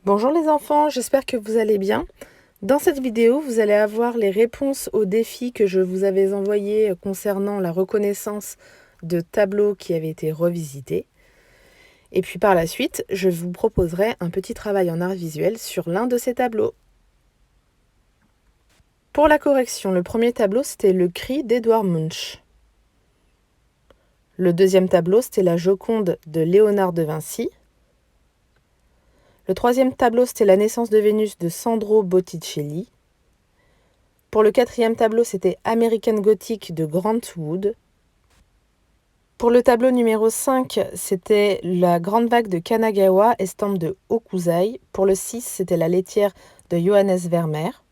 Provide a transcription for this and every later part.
Bonjour les enfants, j'espère que vous allez bien. Dans cette vidéo, vous allez avoir les réponses aux défis que je vous avais envoyés concernant la reconnaissance de tableaux qui avaient été revisités. Et puis par la suite, je vous proposerai un petit travail en art visuel sur l'un de ces tableaux. Pour la correction, le premier tableau, c'était le cri d'Edouard Munch. Le deuxième tableau, c'était la Joconde de Léonard de Vinci. Le troisième tableau, c'était la naissance de Vénus de Sandro Botticelli. Pour le quatrième tableau, c'était American Gothic de Grant Wood. Pour le tableau numéro 5, c'était la Grande Vague de Kanagawa, estampe de Hokusai. Pour le 6, c'était la laitière de Johannes Vermeer.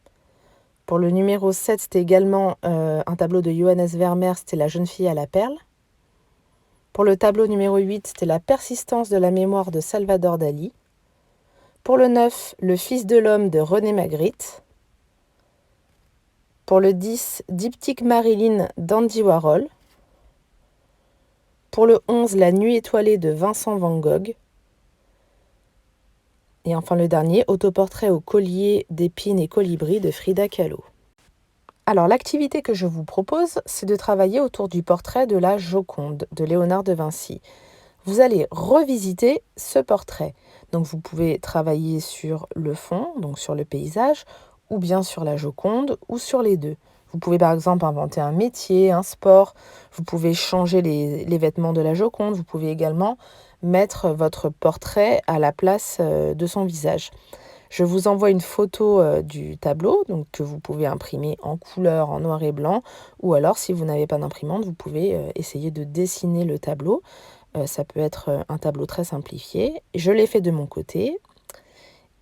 Pour le numéro 7, c'était également un tableau de Johannes Vermeer, c'était la jeune fille à la perle. Pour le tableau numéro 8, c'était la persistance de la mémoire de Salvador Dali. Pour le 9, le fils de l'homme de René Magritte. Pour le 10, Diptyque Marilyn d'Andy Warhol. Pour le 11, La nuit étoilée de Vincent van Gogh. Et enfin le dernier, Autoportrait au collier d'épines et colibri de Frida Kahlo. Alors l'activité que je vous propose, c'est de travailler autour du portrait de la Joconde de Léonard de Vinci. Vous allez revisiter ce portrait. Donc vous pouvez travailler sur le fond, donc sur le paysage, ou bien sur la Joconde, ou sur les deux. Vous pouvez par exemple inventer un métier, un sport, vous pouvez changer les vêtements de la Joconde, vous pouvez également mettre votre portrait à la place de son visage. Je vous envoie une photo du tableau donc, que vous pouvez imprimer en couleur, en noir et blanc, ou alors si vous n'avez pas d'imprimante, vous pouvez essayer de dessiner le tableau. Ça peut être un tableau très simplifié. Je l'ai fait de mon côté.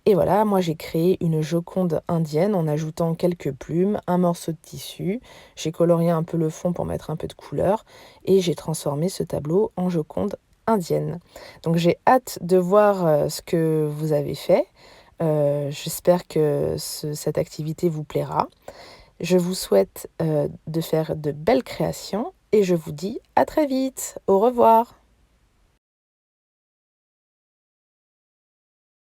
Et voilà, moi j'ai créé une Joconde indienne en ajoutant quelques plumes, un morceau de tissu. J'ai colorié un peu le fond pour mettre un peu de couleur et j'ai transformé ce tableau en Joconde indienne. Donc j'ai hâte de voir ce que vous avez fait. J'espère que cette activité vous plaira. Je vous souhaite de faire de belles créations et je vous dis à très vite. Au revoir.